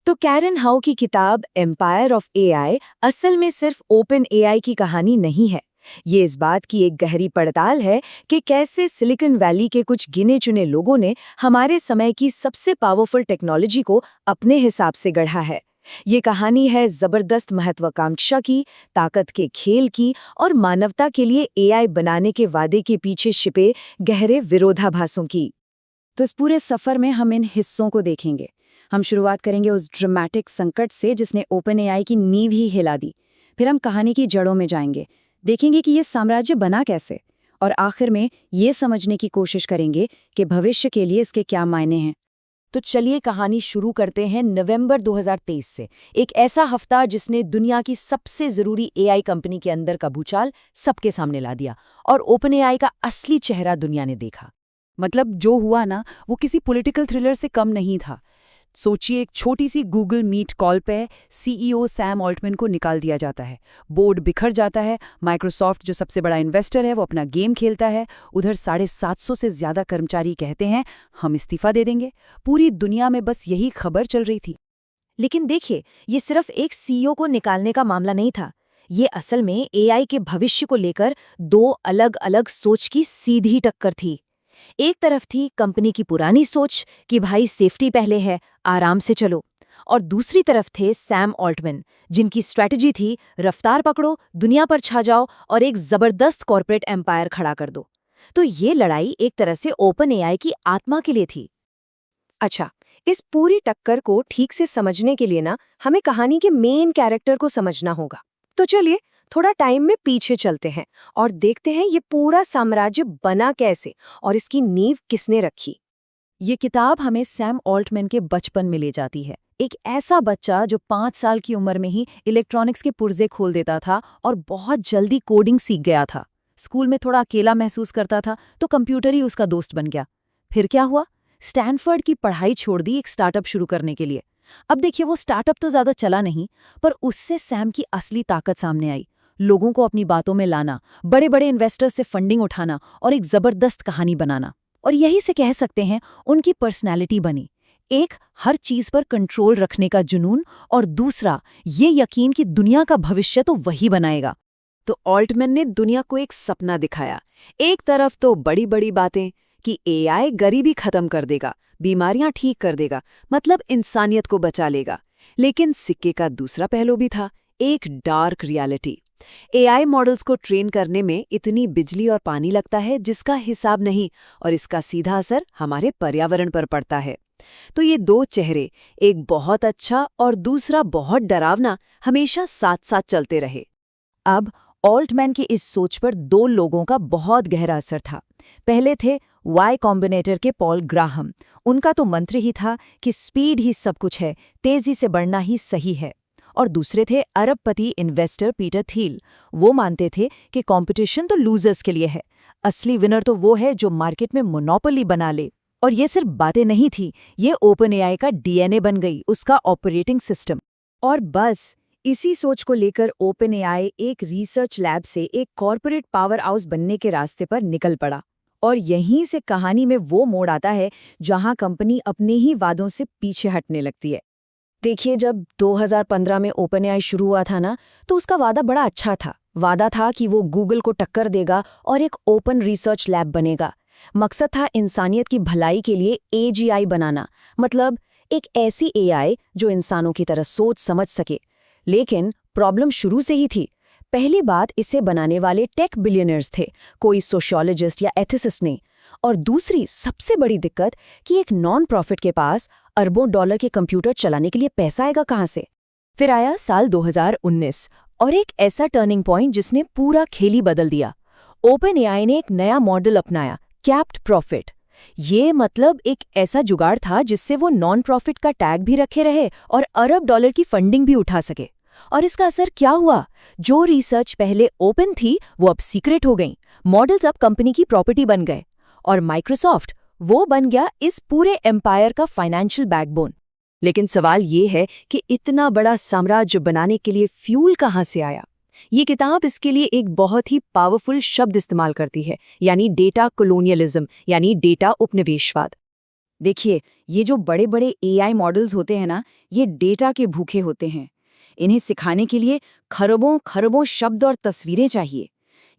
तो Karen how की किताब एम्पायर ऑफ एआई असल में सिर्फ ओपन एआई की कहानी नहीं है। ये इस बात की एक गहरी पड़ताल है कि कैसे सिलिकॉन वैली के कुछ गिने चुने लोगों ने हमारे समय की सबसे पावरफुल टेक्नोलॉजी को अपने हिसाब से गढ़ा है। ये कहानी है जबरदस्त महत्वाकांक्षा की, ताकत के खेल की और मानवता के लिए एआई बनाने के वादे के पीछे छिपे गहरे विरोधाभासों की। तो इस पूरे सफर में हम इन हिस्सों को देखेंगे। हम शुरुआत करेंगे उस ड्रामेटिक संकट से जिसने ओपन एआई की नींव ही हिला दी। फिर हम कहानी की जड़ों में जाएंगे, देखेंगे कि ये साम्राज्य बना कैसे, और आखिर में ये समझने की कोशिश करेंगे कि भविष्य के लिए इसके क्या मायने हैं। तो चलिए कहानी शुरू करते हैं नवंबर 2023 से। एक ऐसा हफ्ता जिसने दुनिया की सबसे जरूरी एआई कंपनी के अंदर का भूचाल सबके सामने ला दिया और ओपन एआई का असली चेहरा दुनिया ने देखा। मतलब जो हुआ ना, वो किसी पॉलिटिकल थ्रिलर से कम नहीं था। सोचिए, एक छोटी सी गूगल मीट कॉल पे सीईओ सैम ऑल्टमैन को निकाल दिया जाता है, बोर्ड बिखर जाता है, माइक्रोसॉफ्ट जो सबसे बड़ा इन्वेस्टर है वो अपना गेम खेलता है, उधर 750 से ज्यादा कर्मचारी कहते हैं हम इस्तीफा दे देंगे। पूरी दुनिया में बस यही खबर चल रही थी। लेकिन देखिए, ये सिर्फ एक सीईओ को निकालने का मामला नहीं था। ये असल में एआई के भविष्य को लेकर दो अलग अलग सोच की सीधी टक्कर थी। एक तरफ थी कंपनी की पुरानी सोच कि भाई सेफ्टी पहले है, आराम से चलो, और दूसरी तरफ थे सैम ऑल्टमैन, जिनकी स्ट्रैटेजी थी रफ्तार पकड़ो, दुनिया पर छा जाओ और एक जबरदस्त कॉर्पोरेट एम्पायर खड़ा कर दो। तो ये लड़ाई एक तरह से ओपन एआई की आत्मा के लिए थी। अच्छा, इस पूरी टक्कर को ठीक से समझने के लिए ना हमें कहानी के मेन कैरेक्टर को समझना होगा। तो चलिए थोड़ा टाइम में पीछे चलते हैं और देखते हैं ये पूरा साम्राज्य बना कैसे और इसकी नींव किसने रखी। ये किताब हमें सैम ऑल्टमैन के बचपन में ले जाती है। एक ऐसा बच्चा जो 5 साल की उम्र में ही इलेक्ट्रॉनिक्स के पुर्जे खोल देता था और बहुत जल्दी कोडिंग सीख गया था। स्कूल में थोड़ा अकेला महसूस करता था तो कंप्यूटर ही उसका दोस्त बन गया। फिर क्या हुआ? स्टैनफोर्ड की पढ़ाई छोड़ दी एक स्टार्टअप शुरू करने के लिए। अब देखिए, वो स्टार्टअप तो ज्यादा चला नहीं, पर उससे सैम की असली ताकत सामने आई। लोगों को अपनी बातों में लाना, बड़े बड़े इन्वेस्टर्स से फंडिंग उठाना और एक जबरदस्त कहानी बनाना। और यही से कह सकते हैं उनकी पर्सनैलिटी बनी। एक, हर चीज पर कंट्रोल रखने का जुनून, और दूसरा, ये यकीन कि दुनिया का भविष्य तो वही बनाएगा। तो ऑल्टमैन ने दुनिया को एक सपना दिखाया। एक तरफ तो बड़ी बड़ी बातें कि एआई गरीबी खत्म कर देगा, बीमारियां ठीक कर देगा, मतलब इंसानियत को बचा लेगा। लेकिन सिक्के का दूसरा पहलू भी था, एक डार्क रियलिटी। एआई मॉडल्स को ट्रेन करने में इतनी बिजली और पानी लगता है जिसका हिसाब नहीं, और इसका सीधा असर हमारे पर्यावरण पर पड़ता है। तो ये दो चेहरे, एक बहुत अच्छा और दूसरा बहुत डरावना, हमेशा साथ साथ चलते रहे। अब ऑल्टमैन की इस सोच पर दो लोगों का बहुत गहरा असर था। पहले थे वाई कॉम्बिनेटर के पॉल ग्राहम। उनका तो मंत्र ही था कि स्पीड ही सब कुछ है, तेजी से बढ़ना ही सही है। और दूसरे थे अरबपति इन्वेस्टर पीटर थील। वो मानते थे कि कंपटीशन तो लूजर्स के लिए है, असली विनर तो वो है जो मार्केट में मोनोपोली बना ले। और ये सिर्फ बातें नहीं थी, ये ओपन एआई का डीएनए बन गई, उसका ऑपरेटिंग सिस्टम। और बस इसी सोच को लेकर ओपन एआई एक रिसर्च लैब से एक कॉर्पोरेट पावर हाउस बनने के रास्ते पर निकल पड़ा। और यहीं से कहानी में वो मोड़ आता है जहां कंपनी अपने ही वादों से पीछे हटने लगती है। देखिए, जब 2015 में ओपन एआई शुरू हुआ था ना, तो उसका वादा बड़ा अच्छा था। वादा था कि वो गूगल को टक्कर देगा और एक ओपन रिसर्च लैब बनेगा। मकसद था इंसानियत की भलाई के लिए एजीआई बनाना, मतलब एक ऐसी एआई जो इंसानों की तरह सोच समझ सके। लेकिन प्रॉब्लम शुरू से ही थी। पहली बात, इसे बनाने वाले टेक बिलियनर्स थे, कोई सोशियोलॉजिस्ट या एथिसिस्ट नहीं। और दूसरी सबसे बड़ी दिक्कत कि एक नॉन प्रॉफिट के पास अरबों डॉलर के कंप्यूटर चलाने के लिए पैसा आएगा कहाँ से। फिर आया साल 2019 और एक ऐसा टर्निंग पॉइंट जिसने पूरा खेल ही बदल दिया। ओपन एआई ने एक नया मॉडल अपनाया, कैप्ड प्रॉफिट। ये मतलब एक ऐसा जुगाड़ था जिससे वो नॉन प्रॉफिट का टैग भी रखे रहे और अरब डॉलर की फंडिंग भी उठा सके। और इसका असर क्या हुआ? जो रिसर्च पहले ओपन थी वो अब सीक्रेट हो गई। मॉडल्स अब कंपनी की प्रॉपर्टी बन गए और माइक्रोसॉफ्ट वो बन गया इस पूरे एम्पायर का फाइनेंशियल बैकबोन। लेकिन सवाल ये है कि इतना बड़ा साम्राज्य बनाने के लिए फ्यूल कहाँ से आया? ये किताब इसके लिए एक बहुत ही पावरफुल शब्द इस्तेमाल करती है, यानी डेटा कॉलोनियलिज्म, यानी डेटा उपनिवेशवाद। देखिए, ये जो बड़े बड़े एआई मॉडल्स होते हैं ना, ये डेटा के भूखे होते हैं। इन्हें सिखाने के लिए खरबों खरबों शब्द और तस्वीरें चाहिए।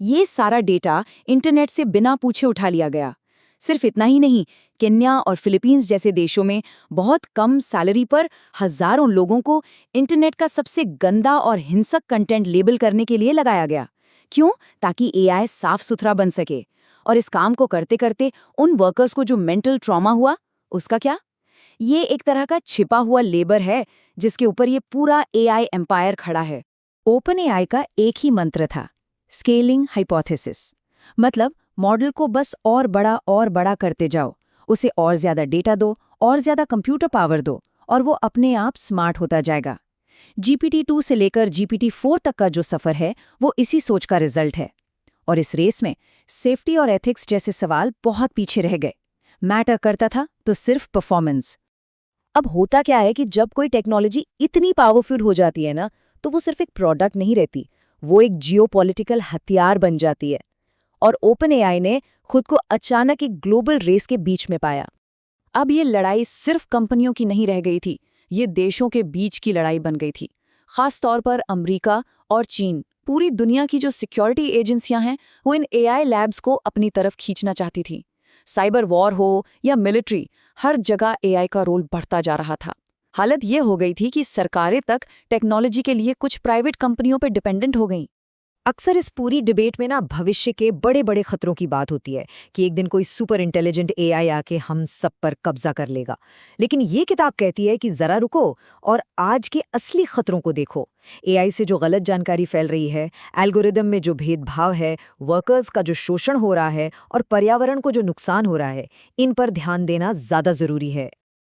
ये सारा डेटा इंटरनेट से बिना पूछे उठा लिया गया। सिर्फ इतना ही नहीं, केन्या और फिलीपींस जैसे देशों में बहुत कम सैलरी पर हजारों लोगों को इंटरनेट का सबसे गंदा और हिंसक कंटेंट लेबल करने के लिए लगाया गया। क्यों? ताकि एआई साफ सुथरा बन सके। और इस काम को करते करते उन वर्कर्स को जो मेंटल ट्रॉमा हुआ, उसका क्या? ये एक तरह का छिपा हुआ लेबर है जिसके ऊपर ये पूरा एआई एम्पायर खड़ा है। ओपन एआई का एक ही मंत्र था, स्केलिंग हाइपोथेसिस। मतलब मॉडल को बस और बड़ा करते जाओ, उसे और ज्यादा डेटा दो, और ज्यादा कंप्यूटर पावर दो, और वो अपने आप स्मार्ट होता जाएगा। GPT-2 से लेकर GPT-4 तक का जो सफर है, वो इसी सोच का रिजल्ट है। और इस रेस में सेफ्टी और एथिक्स जैसे सवाल बहुत पीछे रह गए। मैटर करता था तो सिर्फ परफॉर्मेंस। अब होता क्या है कि जब कोई टेक्नोलॉजी इतनी पावरफुल हो जाती है ना, तो वो सिर्फ एक प्रोडक्ट नहीं रहती, वो एक जियोपॉलिटिकल हथियार बन जाती है। और ओपन एआई ने खुद को अचानक एक ग्लोबल रेस के बीच में पाया। अब ये लड़ाई सिर्फ कंपनियों की नहीं रह गई थी, ये देशों के बीच की लड़ाई बन गई थी। खास तौर पर अमेरिका और चीन, पूरी दुनिया की जो सिक्योरिटी एजेंसियां हैं, वो इन एआई लैब्स को अपनी तरफ खींचना चाहती थी। साइबर वॉर हो या मिलिट्री, हर जगह एआई का रोल बढ़ता जा रहा था। हालत ये हो गई थी कि सरकारें तक टेक्नोलॉजी के लिए कुछ प्राइवेट कंपनियों पर डिपेंडेंट हो गईं। अक्सर इस पूरी डिबेट में ना भविष्य के बड़े बड़े खतरों की बात होती है कि एक दिन कोई सुपर इंटेलिजेंट एआई आके हम सब पर कब्जा कर लेगा। लेकिन ये किताब कहती है कि जरा रुको और आज के असली खतरों को देखो। एआई से जो गलत जानकारी फैल रही है, एल्गोरिदम में जो भेदभाव है, वर्कर्स का जो शोषण हो रहा है और पर्यावरण को जो नुकसान हो रहा है, इन पर ध्यान देना ज्यादा जरूरी है।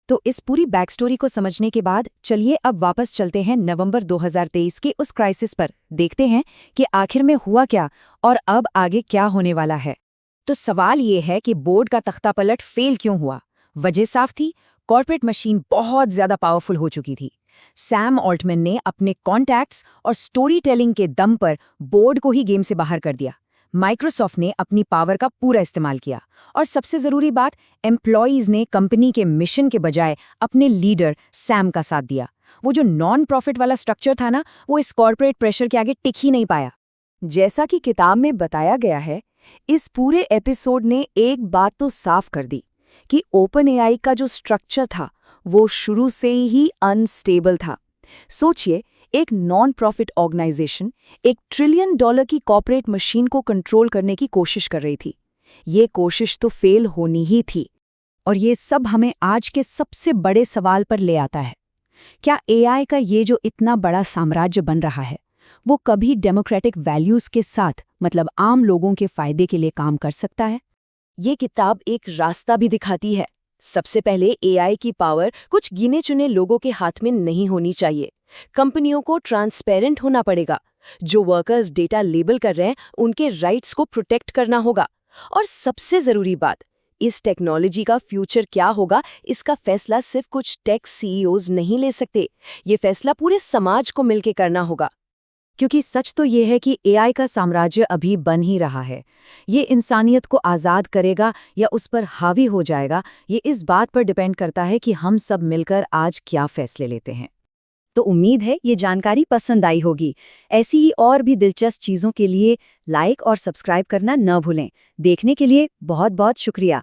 तो इस पूरी बैक स्टोरी को समझने के बाद चलिए अब वापस चलते हैं नवंबर 2023 के उस क्राइसिस पर। देखते हैं कि आखिर में हुआ क्या और अब आगे क्या होने वाला है। तो सवाल ये है कि बोर्ड का तख्तापलट फेल क्यों हुआ? वजह साफ थी, कॉर्पोरेट मशीन बहुत ज्यादा पावरफुल हो चुकी थी। सैम ऑल्टमैन ने अपने कॉन्टैक्ट्स और स्टोरी टेलिंग के दम पर बोर्ड को ही गेम से बाहर कर दिया। माइक्रोसॉफ्ट ने अपनी पावर का पूरा इस्तेमाल किया और सबसे जरूरी बात, एम्प्लॉयज ने कंपनी के मिशन के बजाय अपने लीडर सैम का साथ दिया। वो जो नॉन प्रॉफिट वाला स्ट्रक्चर था ना, वो इस कॉर्पोरेट प्रेशर के आगे टिक ही नहीं पाया। जैसा कि किताब में बताया गया है, इस पूरे एपिसोड ने एक बात तो साफ कर दी कि ओपन एआई का जो स्ट्रक्चर था वो शुरू से ही अनस्टेबल था। सोचिए, एक नॉन प्रॉफिट ऑर्गेनाइजेशन एक $1 ट्रिलियन की कॉर्पोरेट मशीन को कंट्रोल करने की कोशिश कर रही थी। ये कोशिश तो फेल होनी ही थी। और ये सब हमें आज के सबसे बड़े सवाल पर ले आता है। क्या एआई का ये जो इतना बड़ा साम्राज्य बन रहा है, वो कभी डेमोक्रेटिक वैल्यूज के साथ, मतलब आम लोगों के फायदे के लिए काम कर सकता है? ये किताब एक रास्ता भी दिखाती है। सबसे पहले एआई की पावर कुछ गिने चुने लोगों के हाथ में नहीं होनी चाहिए। कंपनियों को ट्रांसपेरेंट होना पड़ेगा। जो वर्कर्स डेटा लेबल कर रहे हैं, उनके राइट्स को प्रोटेक्ट करना होगा। और सबसे जरूरी बात, इस टेक्नोलॉजी का फ्यूचर क्या होगा, इसका फैसला सिर्फ कुछ टेक सीईओज नहीं ले सकते। ये फैसला पूरे समाज को मिलकर करना होगा। क्योंकि सच तो ये है कि एआई का साम्राज्य अभी बन ही रहा है। ये इंसानियत को आज़ाद करेगा या उस पर हावी हो जाएगा, ये इस बात पर डिपेंड करता है कि हम सब मिलकर आज क्या फैसले लेते हैं। तो उम्मीद है ये जानकारी पसंद आई होगी। ऐसी ही और भी दिलचस्प चीज़ों के लिए लाइक और सब्सक्राइब करना न भूलें। देखने के लिए बहुत बहुत शुक्रिया।